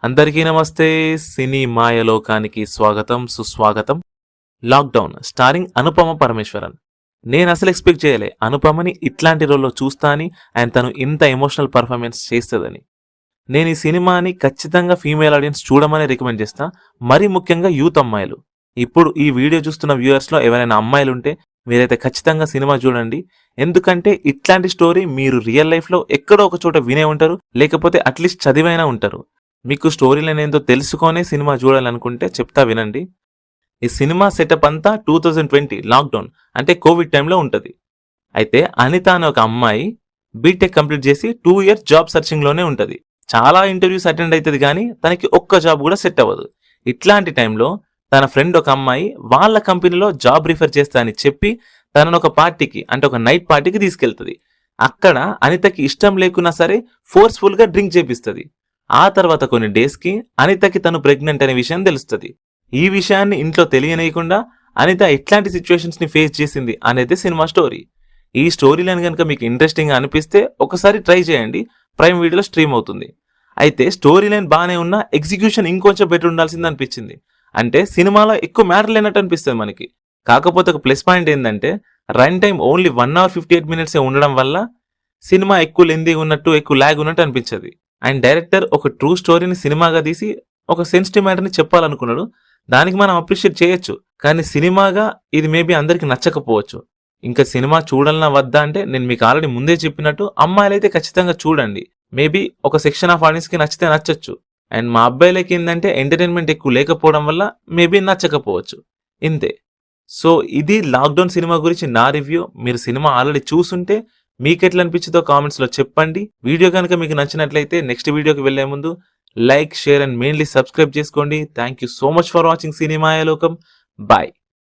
అందరికీ నమస్తే. సినీ మాయలోకానికి స్వాగతం, సుస్వాగతం. Lockdown starring Anupama Parameswaran. నేను అసలు ఎక్స్పెక్ట్ చేయలే అనుపమని ఇట్లాంటి రోల్లో చూస్తా అని, అండ్ తను ఇంత ఎమోషనల్ పర్ఫార్మెన్స్ చేస్తుందని. నేను ఈ సినిమాని ఖచ్చితంగా ఫీమేల్ ఆడియన్స్ చూడమని రికమెండ్ చేస్తా, మరీ ముఖ్యంగా యూత్ అమ్మాయిలు. ఇప్పుడు ఈ వీడియో చూస్తున్న వ్యూవర్స్లో ఎవరైనా అమ్మాయిలు ఉంటే మీరైతే ఖచ్చితంగా సినిమా చూడండి. ఎందుకంటే ఇట్లాంటి స్టోరీ మీరు రియల్ లైఫ్లో ఎక్కడో ఒక చోట వినే ఉంటారు, లేకపోతే అట్లీస్ట్ చదివైనా ఉంటారు. మీకు స్టోరీ లైన్ ఏందో తెలుసుకొనే సినిమా చూడాలనుకుంటే చెప్తా వినండి. ఈ సినిమా సెటప్ అంతా 2020 లాక్డౌన్ అంటే కోవిడ్ టైంలో ఉంటుంది. అయితే అనిత అనే ఒక అమ్మాయి బీటెక్ కంప్లీట్ చేసి 2 years జాబ్ సర్చింగ్లోనే ఉంటుంది. చాలా ఇంటర్వ్యూస్ అటెండ్ అవుతుంది కానీ తనకి ఒక్క జాబ్ కూడా సెట్ అవ్వదు. ఇట్లాంటి టైంలో తన ఫ్రెండ్ ఒక అమ్మాయి వాళ్ళ కంపెనీలో జాబ్ రిఫర్ చేస్తా అని చెప్పి తనను ఒక పార్టీకి, అంటే ఒక నైట్ పార్టీకి తీసుకెళ్తుంది. అక్కడ అనితకి ఇష్టం లేకున్నా సరే ఫోర్స్ఫుల్గా డ్రింక్ చేపిస్తుంది. ఆ తర్వాత కొన్ని డేస్కి అనితకి తను ప్రెగ్నెంట్ అనే విషయం తెలుస్తుంది. ఈ విషయాన్ని ఇంట్లో తెలియనీయకుండా అనిత ఎట్లాంటి సిచ్యువేషన్స్ ని ఫేస్ చేసింది అనేది సినిమా స్టోరీ. ఈ స్టోరీ లైన్ కనుక మీకు ఇంట్రెస్టింగ్ గా అనిపిస్తే ఒకసారి ట్రై చేయండి, ప్రైమ్ వీడియోలో స్ట్రీమ్ అవుతుంది. అయితే స్టోరీ లైన్ బాగానే ఉన్నా ఎగ్జిక్యూషన్ ఇంకొంచెం బెటర్ ఉండాల్సింది అనిపించింది. అంటే సినిమాలో ఎక్కువ మ్యాటర్ లేనట్టు అనిపిస్తుంది మనకి. కాకపోతే ఒక ప్లస్ పాయింట్ ఏంటంటే run time only 1 hour 58 minutes ఉండడం వల్ల సినిమా ఎక్కువ లెందీ ఉన్నట్టు, ఎక్కువ ల్యాగ్ ఉన్నట్టు అనిపించదు. అండ్ డైరెక్టర్ ఒక ట్రూ స్టోరీని సినిమాగా తీసి ఒక సెన్సిటివ్ మ్యాటర్ని చెప్పాలనుకున్నాడు. దానికి మనం అప్రిషియేట్ చేయొచ్చు. కానీ సినిమాగా ఇది మేబీ అందరికి నచ్చకపోవచ్చు. ఇంకా సినిమా చూడాలన్నా వద్దా అంటే నేను మీకు ఆల్రెడీ ముందే చెప్పినట్టు అమ్మాయిలైతే ఖచ్చితంగా చూడండి. మేబీ ఒక సెక్షన్ ఆఫ్ ఆడియన్స్కి నచ్చితే నచ్చచ్చు. అండ్ మా అబ్బాయిలకి ఏంటంటే ఎంటర్టైన్మెంట్ ఎక్కువ లేకపోవడం వల్ల మేబీ నచ్చకపోవచ్చు. ఇంతే. సో ఇది లాక్డౌన్ సినిమా గురించి నా రివ్యూ. మీరు సినిమా ఆల్రెడీ చూసుంటే మీకు ఎట్లా అనిపించిందో కామెంట్స్లో చెప్పండి. వీడియో కనుక మీకు నచ్చినట్లయితే నెక్స్ట్ వీడియోకి వెళ్లే ముందు like, share and mainly subscribe చేసుకోండి. Thank you so much for watching Cine Mayalokam. Bye.